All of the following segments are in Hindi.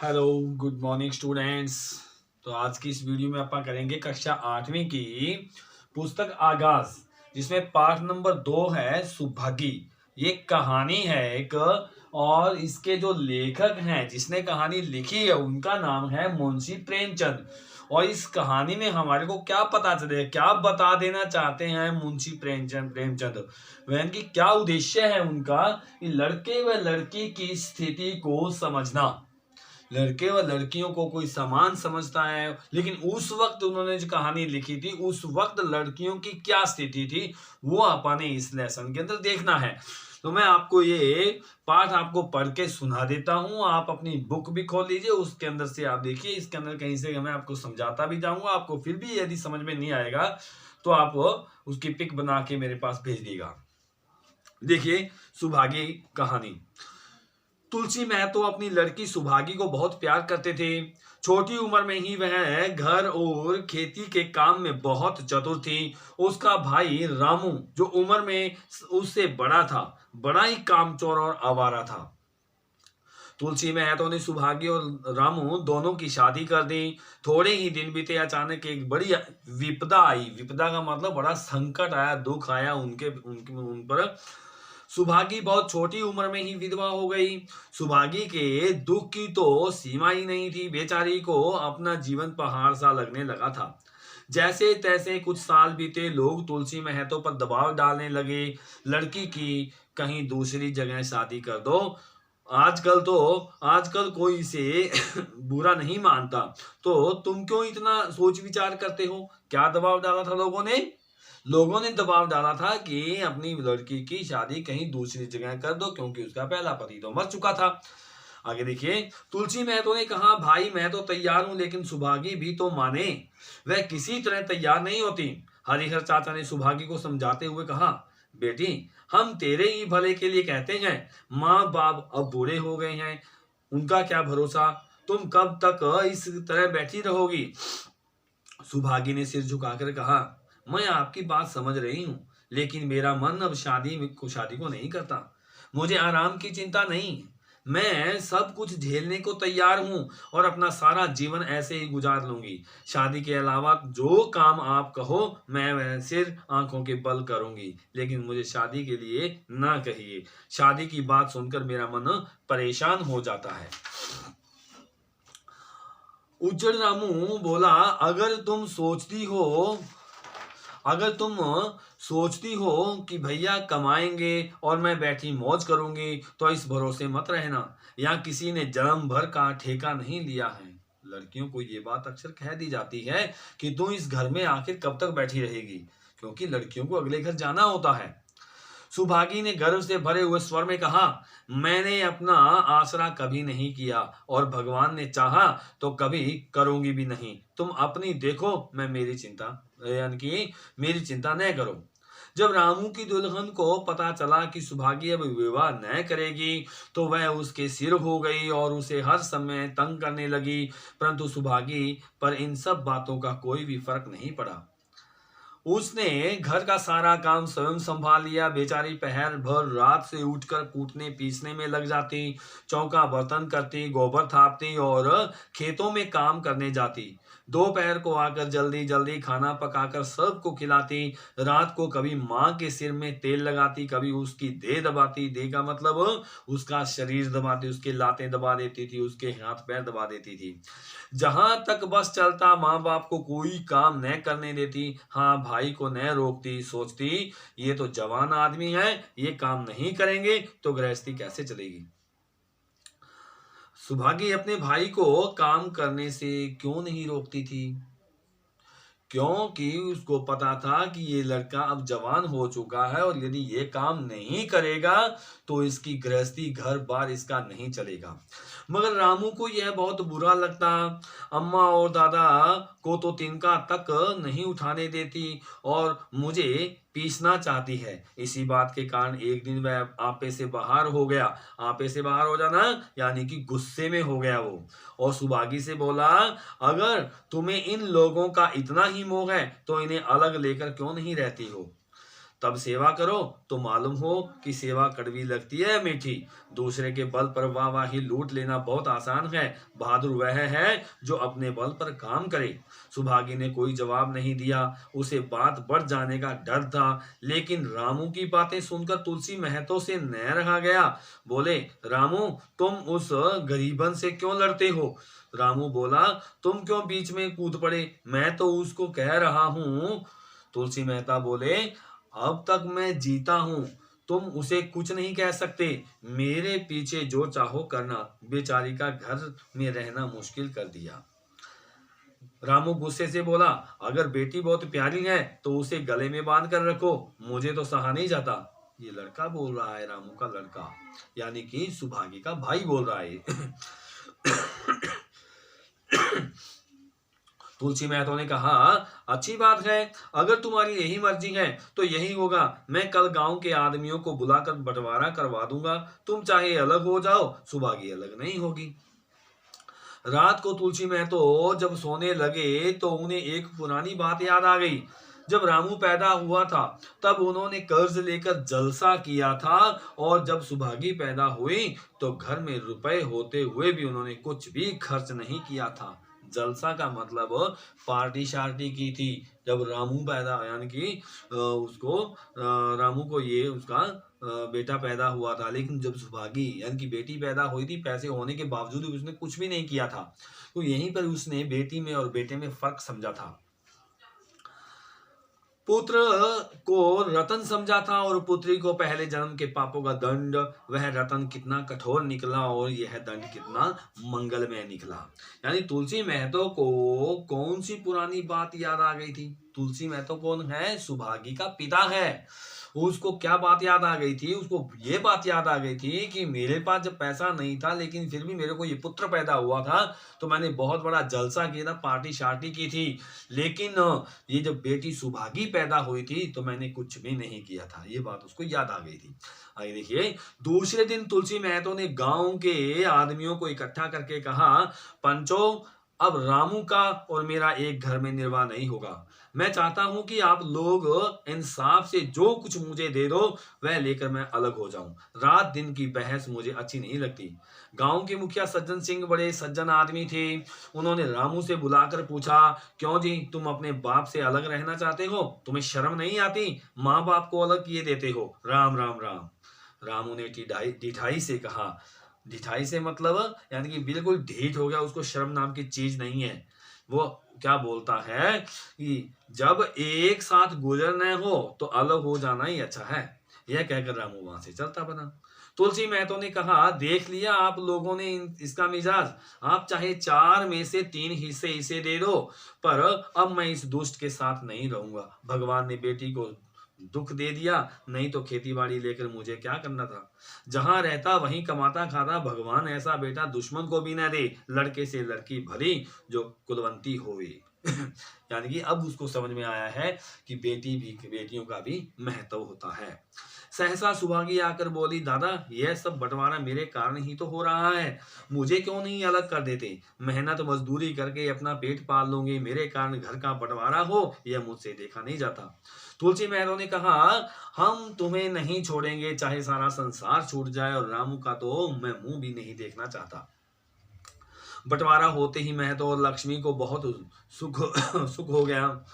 Hello good morning students. तो आज की इस वीडियो में अपन करेंगे कक्षा 8वीं की पुस्तक आगाज, जिसमें पाठ नंबर 2 है सुभागी। ये कहानी है एक, और इसके जो लेखक हैं, जिसने कहानी लिखी है, उनका नाम है मुंशी प्रेमचंद। और इस कहानी में हमारे को क्या पता चले, क्या बता देना चाहते हैं मुंशी प्रेमचंद वह इनकी क्या उद्देश्य है उनका, कि लड़के व लड़की की स्थिति को समझना। लड़के व लड़कियों को कोई समान समझता है, लेकिन उस वक्त उन्होंने जो कहानी लिखी थी, उस वक्त लड़कियों की क्या स्थिति थी, वो आपने इस लेसन के अंदर देखना है। तो मैं आपको ये पाठ आपको पढ़ के सुना देता हूँ। आप अपनी बुक भी खोल लीजिए, उसके अंदर से आप देखिए। इसके अंदर कहीं से मैं आपको समझाता भी जाऊंगा। आपको फिर भी यदि समझ में नहीं आएगा तो आप उसकी पिक बना के मेरे पास भेज दीजिएगा। देखिए, सुभागी कहानी। तुलसी महतो अपनी लड़की सुभागी को बहुत प्यार करते थे। छोटी उम्र में ही वह घर और खेती के काम में बहुत चतुर थी। उसका भाई रामू, जो उम्र में उससे बड़ा था, बड़ा ही कामचोर और आवारा था। तुलसी महतो ने सुभागी और रामू दोनों की शादी कर दी। थोड़े ही दिन बीते, अचानक एक बड़ी विपदा आई। विपदा का मतलब बड़ा संकट आया, दुख आया उनके उनके उन पर। सुभागी बहुत छोटी उम्र में ही विधवा हो गई। सुभागी के दुख की तो सीमा ही नहीं थी। बेचारी को अपना जीवन पहाड़ सा लगने लगा था। जैसे तैसे कुछ साल बीते, लोग तुलसी महतो पर दबाव डालने लगे, लड़की की कहीं दूसरी जगह शादी कर दो। आजकल कोई इसे बुरा नहीं मानता, तो तुम क्यों इतना सोच विचार करते हो? क्या दबाव डाला था लोगों ने दबाव डाला था कि अपनी लड़की की शादी कहीं दूसरी जगह कर दो, क्योंकि उसका पहला पति तो मर चुका था। आगे देखिए, तुलसी महतो ने कहा, भाई मैं तो तैयार हूं, लेकिन सुभागी भी तो माने। वह किसी तरह तैयार नहीं होती। हरिहर चाचा ने सुभागी को समझाते हुए कहा, बेटी, हम तेरे ही भले के लिए कहते हैं। माँ बाप अब बूढ़े हो गए हैं, उनका क्या भरोसा। तुम कब तक इस तरह बैठी रहोगी? सुभागी ने सिर झुकाकर कहा, मैं आपकी बात समझ रही हूँ, लेकिन मेरा मन अब शादी को नहीं करता। मुझे आराम की चिंता नहीं। मैं सब कुछ झेलने को तैयार हूँ और अपना सारा जीवन ऐसे ही गुजार लूंगी। शादी के अलावा जो काम आप कहो, मैं वह सिर आंखों के बल करूंगी, लेकिन मुझे शादी के लिए ना कहिए। शादी की बात सुनकर मेरा मन परेशान हो जाता है। उज्जड़ रामू बोला, अगर तुम सोचती हो कि भैया कमाएंगे और मैं बैठी मौज करूंगी, तो इस भरोसे मत रहना। यहाँ किसी ने जन्म भर का ठेका नहीं लिया है। लड़कियों को ये बात अक्सर कह दी जाती है कि तू इस घर में आखिर कब तक बैठी रहेगी, क्योंकि लड़कियों को अगले घर जाना होता है। सुभागी ने गर्व से भरे हुए स्वर में कहा, मैंने अपना आसरा कभी नहीं किया, और भगवान ने चाहा तो कभी करूंगी भी नहीं। तुम अपनी देखो, मैं मेरी चिंता यानी कि मेरी चिंता न करो। जब रामू की दुल्हन को पता चला कि सुभागी अब विवाह न करेगी, तो वह उसके सिर हो गई और उसे हर समय तंग करने लगी। परंतु सुभागी पर इन सब बातों का कोई भी फर्क नहीं पड़ा। उसने घर का सारा काम स्वयं संभाल लिया। बेचारी पहर भर रात से उठकर कूटने पीसने में लग जाती, चौका बर्तन करती, गोबर थापती और खेतों में काम करने जाती। दोपहर को आकर जल्दी जल्दी खाना पकाकर सबको खिलाती। रात को कभी माँ के सिर में तेल लगाती, कभी उसकी देह दबाती। देह का मतलब उसका शरीर दबाती, उसके लातें दबा देती थी, उसके हाथ पैर दबा देती थी। जहां तक बस चलता, माँ बाप को कोई काम न करने देती। हाँ, भाई को न रोकती। सोचती, ये तो जवान आदमी है, ये काम नहीं करेंगे तो गृहस्थी कैसे चलेगी। सुभागी अपने भाई को काम करने से क्यों नहीं रोकती थी? क्योंकि उसको पता था कि ये लड़का अब जवान हो चुका है, और यदि ये काम नहीं करेगा तो इसकी गृहस्थी घर बार इसका नहीं चलेगा। मगर रामू को यह बहुत बुरा लगता। अम्मा और दादा को तो तिनका तक नहीं उठाने देती, और मुझे पीसना चाहती है। इसी बात के कारण एक दिन वह आपे से बाहर हो गया। आपे से बाहर हो जाना यानी कि गुस्से में हो गया वो, और सुभागी से बोला, अगर तुम्हें इन लोगों का इतना ही मोह है तो इन्हें अलग लेकर क्यों नहीं रहती हो। तब सेवा करो तो मालूम हो कि सेवा कड़वी लगती है मीठी। दूसरे के बल पर वाहवाही लूट लेना बहुत आसान है, बहादुर वह है जो अपने बल पर काम करे। सुभागी ने कोई जवाब नहीं दिया, उसे बात बढ़ जाने का डर था। लेकिन रामू की बातें सुनकर तुलसी महतो से न रहा गया। बोले, रामू तुम उस गरीबन से क्यों लड़ते हो? रामू बोला, तुम क्यों बीच में कूद पड़े? मैं तो उसको कह रहा हूं। तुलसी मेहता बोले, अब तक मैं जीता हूं, तुम उसे कुछ नहीं कह सकते। मेरे पीछे जो चाहो करना। बेचारी का घर में रहना मुश्किल कर दिया। रामू गुस्से से बोला, अगर बेटी बहुत प्यारी है तो उसे गले में बांध कर रखो, मुझे तो सहा नहीं जाता। ये लड़का बोल रहा है, रामू का लड़का, यानी कि सुभागी का भाई बोल रहा है। तुलसी महतो ने कहा, अच्छी बात है, अगर तुम्हारी यही मर्जी है तो यही होगा। मैं कल गांव के आदमियों को बुलाकर बंटवारा करवा दूंगा। तुम चाहे अलग हो जाओ, सुभागी अलग नहीं होगी। रात को तुलसी महतो जब सोने लगे तो उन्हें एक पुरानी बात याद आ गई। जब रामू पैदा हुआ था तब उन्होंने कर्ज लेकर जलसा किया था, और जब सुभागी पैदा हुई तो घर में रुपए होते हुए भी उन्होंने कुछ भी खर्च नहीं किया था। जलसा का मतलब पार्टी शार्टी की थी। जब रामू पैदा, यानी कि रामू को ये उसका बेटा पैदा हुआ था, लेकिन जब सुभागी यानी कि बेटी पैदा हुई थी, पैसे होने के बावजूद उसने कुछ भी नहीं किया था। तो यहीं पर उसने बेटी में और बेटे में फर्क समझा था। पुत्र को रतन समझा था और पुत्री को पहले जन्म के पापों का दंड। वह रतन कितना कठोर निकला और यह दंड कितना मंगलमय निकला। यानी तुलसी महतो को कौन सी पुरानी बात याद आ गई थी? तुलसी महतो कौन है? सुभागी का पिता है। उसको क्या बात याद आ गई थी? उसको ये बात याद आ गई थी कि मेरे पास जब पैसा नहीं था लेकिन फिर भी मेरे को ये पुत्र पैदा हुआ था तो मैंने बहुत बड़ा जलसा किया था, पार्टी शार्टी की थी। लेकिन ये जब बेटी सुभागी पैदा हुई थी तो मैंने कुछ भी नहीं किया था। ये बात उसको याद आ गई थी। आगे देखिए, दूसरे दिन तुलसी महतो ने गांव के आदमियों को इकट्ठा करके कहा, पंचो, अब रामू का और मेरा एक घर में निर्वाह नहीं होगा। मैं चाहता हूं कि आप लोग इंसाफ से जो कुछ मुझे दे दो वह लेकर मैं अलग हो जाऊं। रात दिन की बहस मुझे अच्छी नहीं लगती। गांव के मुखिया सज्जन सिंह बड़े सज्जन आदमी थे। उन्होंने रामू से बुलाकर पूछा, क्यों जी, तुम अपने बाप से अलग रहना चाहते हो? तुम्हें शर्म नहीं आती? माँ बाप को अलग किए देते हो। राम राम राम। रामू ने ढिठाई से कहा। ढिठाई से मतलब यानी कि बिल्कुल ढीठ हो गया, उसको शर्म नाम की चीज नहीं है। वो क्या बोलता है कि जब एक साथ गुजरना हो तो अलग हो जाना ही अच्छा है। यह कहकर रामू वहां से चलता बना। तुलसी महतो ने कहा, देख लिया आप लोगों ने इसका मिजाज। आप चाहे 4 में से 3 हिस्से इसे दे दो, पर अब मैं इस दुष्ट के साथ नहीं रहूंगा। भगवान ने बेटी को दुख दे दिया, नहीं तो खेतीबाड़ी लेकर मुझे क्या करना था। जहां रहता वहीं कमाता खाता। भगवान ऐसा बेटा दुश्मन को भी न दे। लड़के से लड़की भली जो कुलवंती होवे। यानी कि अब उसको समझ में आया है कि बेटियों का भी महत्व होता है। सहसा सुभागी आकर बोली, दादा, यह सब बंटवारा मेरे कारण ही तो हो रहा है। मुझे क्यों नहीं अलग कर देते? मेहनत मजदूरी करके अपना पेट पाल लूंगी, मेरे कारण घर का बंटवारा हो यह मुझसे देखा नहीं जाता। तुलसी महतो ने कहा, हम तुम्हें नहीं छोड़ेंगे, चाहे सारा संसार छूट जाए, और रामू का तो मैं मुंह भी नहीं देखना चाहता। बंटवारा होते ही महतो और लक्ष्मी को बहुत सुख हो गया।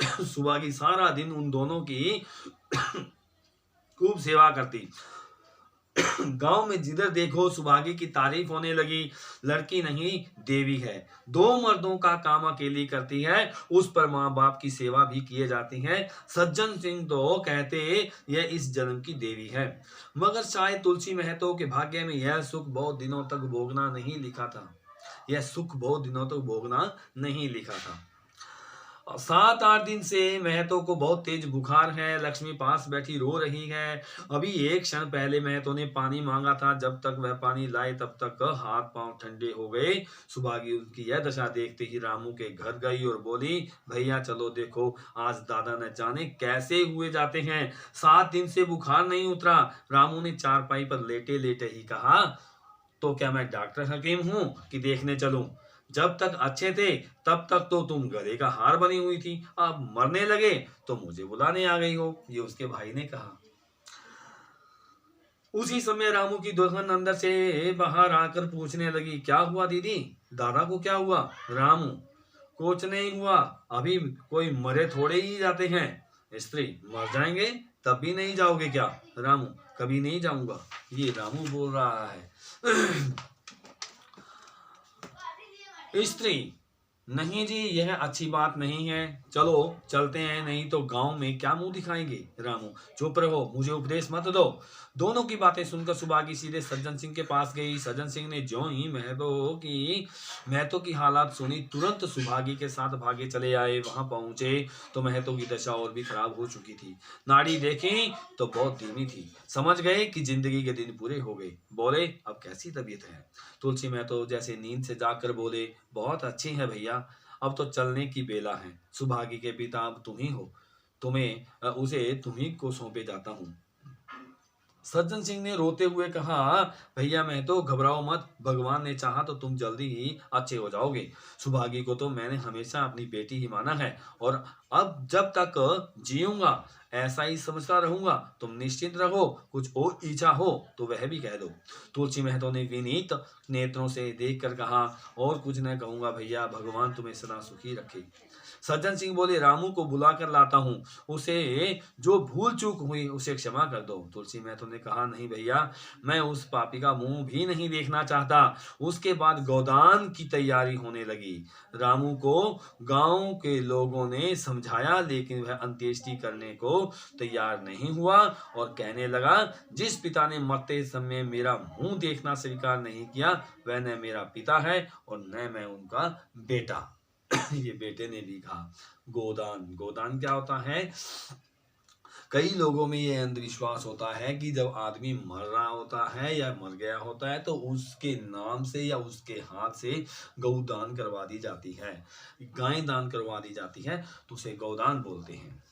सुभागी सारा दिन उन दोनों की खूब सेवा करती। गांव में जिधर देखो सुभागी की तारीफ होने लगी। लड़की नहीं देवी है, 2 मर्दों का काम अकेली करती है, उस पर माँ बाप की सेवा भी किए जाती है। सज्जन सिंह तो कहते यह इस जन्म की देवी है। मगर शायद तुलसी महतो के भाग्य में यह सुख बहुत दिनों तक भोगना नहीं लिखा था। यह सुख बहुत दिनों तक भोगना नहीं लिखा था। 7-8 दिन से महतो को बहुत तेज बुखार है। लक्ष्मी पास बैठी रो रही है। अभी एक क्षण पहले महतो ने पानी मांगा था, जब तक वह पानी लाए तब तक हाथ पांव ठंडे हो गए। सुभागी उनकी यह दशा देखते ही रामू के घर गई और बोली, भैया चलो देखो, आज दादा न जाने कैसे हुए जाते हैं। 7 दिन से बुखार नहीं उतरा। रामू ने चारपाई पर लेटे लेटे ही कहा, तो क्या मैं डॉक्टर हकीम हूं कि देखने चलूं? जब तक अच्छे थे तब तक तो तुम गले का हार बनी हुई थी, अब मरने लगे तो मुझे बुलाने आ गई हो, ये उसके भाई ने कहा। उसी समय रामू की दुल्हन अंदर से बाहर आकर पूछने लगी, क्या हुआ दीदी, दादा को क्या हुआ? रामू, कुछ नहीं हुआ, अभी कोई मरे थोड़े ही जाते हैं। स्त्री, मर जाएंगे तब भी नहीं जाओगे क्या? रामू, कभी नहीं जाऊंगा, ये रामू बोल रहा है। स्त्री, नहीं जी, यह अच्छी बात नहीं है, चलो चलते हैं, नहीं तो गांव में क्या मुंह दिखाएंगे। रामू, चुप रहो, मुझे उपदेश मत दो। दोनों की बातें सुनकर सुभागी सीधे सज्जन सिंह के पास गई। सज्जन सिंह ने ज्यों ही महतो की हालात सुनी, तुरंत सुभागी के साथ भागे चले आए। वहां पहुंचे तो महतो की दशा और भी खराब हो चुकी थी। नाड़ी देखी तो बहुत धीमी थी, समझ गए कि जिंदगी के दिन पूरे हो गए। बोले, अब कैसी तबीयत है? तुलसी महतो जैसे नींद से जाकर बोले, बहुत अच्छी है भैया, अब तो चलने की बेला है। सुभागी के पिता अब तुम ही हो, उसे तुम्ही को सौंपे जाता हूँ। सज्जन सिंह ने रोते हुए कहा, भैया मैं तो घबराओ मत, भगवान ने चाहा तो तुम जल्दी ही अच्छे हो जाओगे। सुभागी को तो मैंने हमेशा अपनी बेटी ही माना है, और अब जब तक जीऊंगा ऐसा ही समझता रहूंगा। तुम निश्चिंत रहो, कुछ और इच्छा हो तो वह भी कह दो। तुलसी महतो ने विनीत नेत्रों से देखकर कहा, और कुछ न कहूंगा भैया, भगवान तुम्हें सदा सुखी रखे। सज्जन सिंह बोले, रामू को बुला कर लाता हूँ, उसे जो भूल चूक हुई उसे क्षमा कर दो। तुलसी महतो ने कहा, नहीं भैया, मैं उस पापी का मुंह भी नहीं देखना चाहता। उसके बाद गोदान की तैयारी होने लगी। रामू को गांव के लोगों ने समझाया, लेकिन वह अंत्येष्टि करने को तैयार नहीं हुआ और कहने लगा, जिस पिता ने मरते समय मेरा मुंह देखना स्वीकार नहीं किया, वह न मेरा पिता है और न मैं उनका बेटा। ये बेटे ने भी कहा। गोदान, गोदान क्या होता है? कई लोगों में ये अंधविश्वास होता है कि जब आदमी मर रहा होता है या मर गया होता है तो उसके नाम से या उसके हाथ से गौदान करवा दी जाती है, गाय दान करवा दी जाती है, तो उसे गौदान बोलते हैं।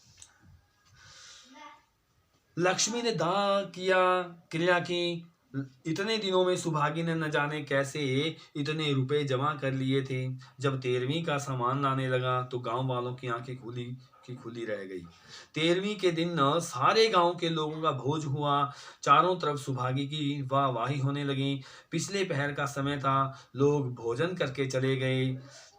लक्ष्मी ने दाह किया, क्रिया की। इतने दिनों में सुभागी ने न जाने कैसे इतने रुपए जमा कर लिए थे। जब 13वीं का सामान लाने लगा तो गांव वालों की आंखें खुली रह गई। 13वीं के दिन सारे गांव के लोगों का भोज हुआ। चारों तरफ सुभागी की वाहवाही होने लगी। पिछले पहर का समय था, लोग भोजन करके चले गए।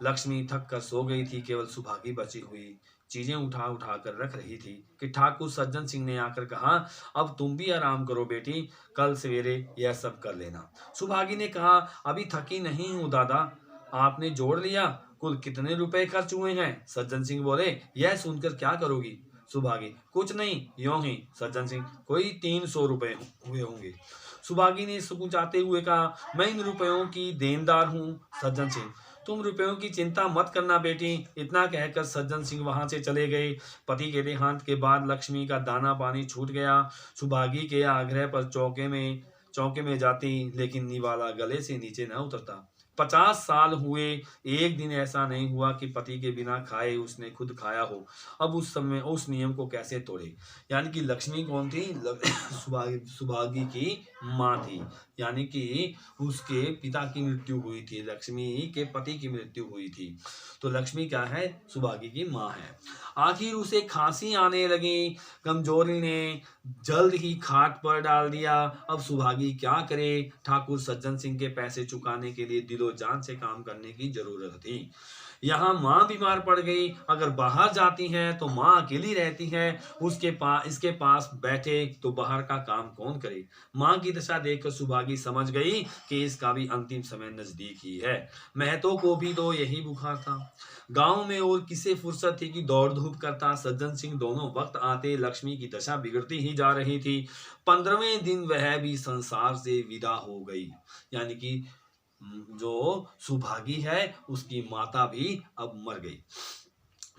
लक्ष्मी थक कर सो गई थी, केवल सुभागी बची हुई चीजें उठा उठा कर रख रही थी कि ठाकुर सज्जन सिंह ने आकर कहा, अब तुम भी आराम करो बेटी, कल सवेरे यह सब कर लेना। सुभागी ने कहा, अभी थकी नहीं हूँ दादा। आपने जोड़ लिया, कुल कितने रुपए खर्च हुए हैं? सज्जन सिंह बोले, यह सुनकर क्या करोगी? सुभागी, कुछ नहीं, यूं ही। सज्जन सिंह, कोई 300 रुपए हुए होंगे। सुभागी ने सुकुचाते हुए कहा, मैं इन रुपयों की देनदार हूँ। सज्जन सिंह, तुम रुपयों की चिंता मत करना बेटी। इतना कहकर सज्जन सिंह वहां से चले गए। पति के देहांत के बाद लक्ष्मी का दाना पानी छूट गया। सुभागी के आग्रह पर चौके में जाती, लेकिन निवाला गले से नीचे न उतरता। 50 साल हुए, एक दिन ऐसा नहीं हुआ कि पति के बिना खाए उसने खुद खाया हो। अब उस समय उस नियम को कैसे तोड़े? यानी कि लक्ष्मी कौन थी? सुभागी की माँ थी, यानी कि उसके पिता की मृत्यु हुई थी, लक्ष्मी के पति की मृत्यु हुई थी। तो लक्ष्मी क्या है? सुभागी की माँ है। आखिर उसे खांसी आने लगी। कमजोरी ने जल्द ही खाट पर डाल दिया। अब सुभागी क्या करे? ठाकुर सज्जन सिंह के पैसे चुकाने के लिए दिलो जान से काम करने की जरूरत थी। यहाँ माँ बीमार पड़ गई, अगर बाहर जाती है तो माँ अकेली रहती है, इसके पास बैठे तो बाहर का काम कौन करे? माँ की दशा देखकर सुभागी समझ गई कि इसका भी अंतिम समय नजदीक ही है। महतो को भी तो यही बुखार था। गांव में और किसे फुर्सत थी कि दौड़ धूप करता। सज्जन सिंह दोनों वक्त आते, लक्ष्मी की दशा बिगड़ती ही जा रही थी। 15वें दिन वह भी संसार से विदा हो गई। यानी कि जो सुभागी है उसकी माता भी अब मर गई।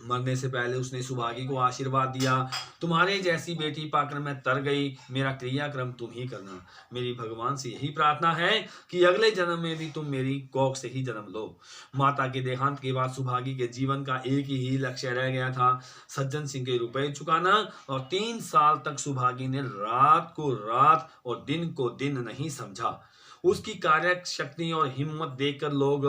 मरने से पहले उसने सुभागी को आशीर्वाद दिया, तुम्हारे जैसी बेटी पाकर मैं तर गई, मेरा क्रियाक्रम तुम ही करना। मेरी भगवान से यही प्रार्थना है कि अगले जन्म में भी तुम मेरी कोख से ही जन्म लो। माता के देहांत के बाद सुभागी के जीवन का एक ही लक्ष्य रह गया था, सज्जन सिंह के रुपए चुकाना। और 3 साल तक सुभागी ने रात को रात और दिन को दिन नहीं समझा। उसकी कार्य शक्ति और हिम्मत देखकर लोग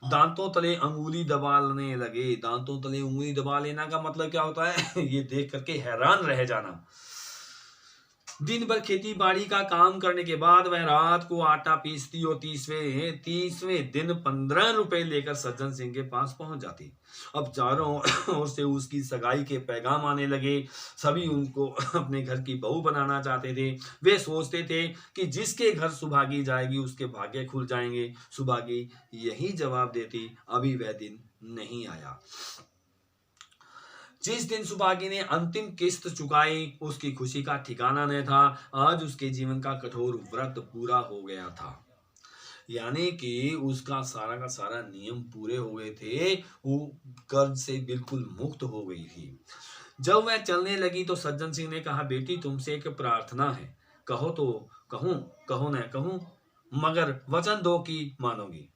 दांतों तले अंगुली दबाने लगे। दांतों तले उंगली दबा लेना का मतलब क्या होता है? ये देख करके हैरान रह जाना। दिन भर खेती बाड़ी का काम करने के बाद वह रात को आटा पीसती और तीसवें दिन 15 रुपए लेकर सज्जन सिंह के पास पहुंच जाती। अब चारों ओर से उसकी सगाई के पैगाम आने लगे। सभी उनको अपने घर की बहू बनाना चाहते थे। वे सोचते थे कि जिसके घर सुभागी जाएगी उसके भाग्य खुल जाएंगे। सुभागी यही जवाब देती, अभी वह दिन नहीं आया। जिस दिन सुभागी ने अंतिम किस्त चुकाई उसकी खुशी का ठिकाना नहीं था। आज उसके जीवन का कठोर व्रत पूरा हो गया था, यानी कि उसका सारा का सारा नियम पूरे हो गए थे। वो कर्ज से बिल्कुल मुक्त हो गई थी। जब वह चलने लगी तो सज्जन सिंह ने कहा, बेटी तुमसे एक प्रार्थना है, कहो तो कहूं, कहो न कहूं, मगर वचन दो कि मानोगी।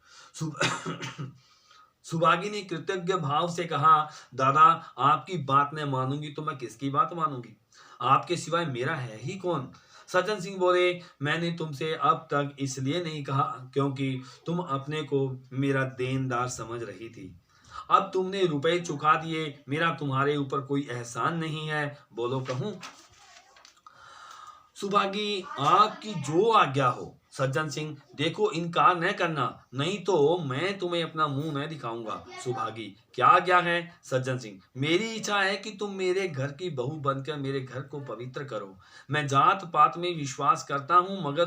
सुभागी ने कृतज्ञ भाव से कहा, दादा आपकी बात न मानूंगी तो मैं किसकी बात मानूंगी? आपके सिवाय मेरा है ही कौन? सज्जन सिंह बोले, मैंने तुमसे अब तक इसलिए नहीं कहा क्योंकि तुम अपने को मेरा देनदार समझ रही थी। अब तुमने रुपए चुका दिए, मेरा तुम्हारे ऊपर कोई एहसान नहीं है। बोलो कहूं? सुभागी आपकी जो आज्ञा हो। सज्जन सिंह, देखो इनकार न करना, नहीं तो मैं तुम्हें अपना मुंह न दिखाऊंगा। सुभागी, क्या आज्ञा है? सज्जन सिंह, मेरी इच्छा है कि तुम मेरे घर की बहू बनकर मेरे घर को पवित्र करो। मैं जात पात में विश्वास करता हूं, मगर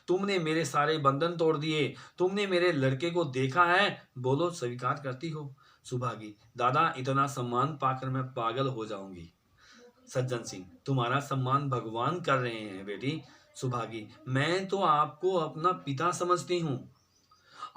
तुमने मेरे सारे बंधन तोड़ दिए। तुमने मेरे लड़के को देखा है, बोलो स्वीकार करती हो? सुभागी, दादा इतना सम्मान पाकर मैं पागल हो जाऊंगी। सज्जन सिंह, तुम्हारा सम्मान भगवान कर रहे हैं बेटी। सुभागी, मैं तो आपको अपना पिता समझती हूँ।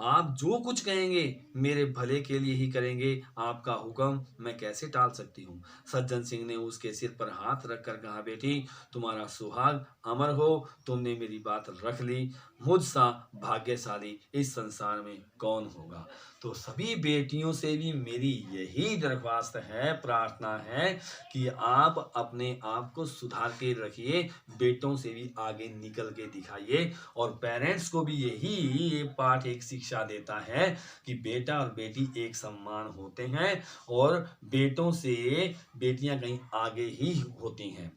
आप जो कुछ कहेंगे मेरे भले के लिए ही करेंगे। आपका हुक्म मैं कैसे टाल सकती हूँ? सज्जन सिंह ने उसके सिर पर हाथ रखकर कहा, बेटी तुम्हारा सुहाग अमर हो। तुमने मेरी बात रख ली। मुझसा भाग्यशाली इस संसार में कौन होगा? तो सभी बेटियों से भी मेरी यही दरख्वास्त है, प्रार्थना है कि आप अपने आप को सुधार के रखिए, बेटों से भी आगे निकल के दिखाइए। और पेरेंट्स को भी यही ये पाठ एक शिक्षा देता है कि बेटा और बेटी एक समान होते हैं और बेटों से बेटियां कहीं आगे ही होती हैं।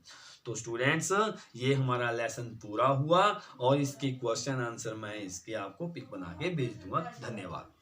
तो स्टूडेंट्स, ये हमारा लेसन पूरा हुआ और इसके क्वेश्चन आंसर मैं इसके आपको पिक बना के भेज दूंगा। धन्यवाद।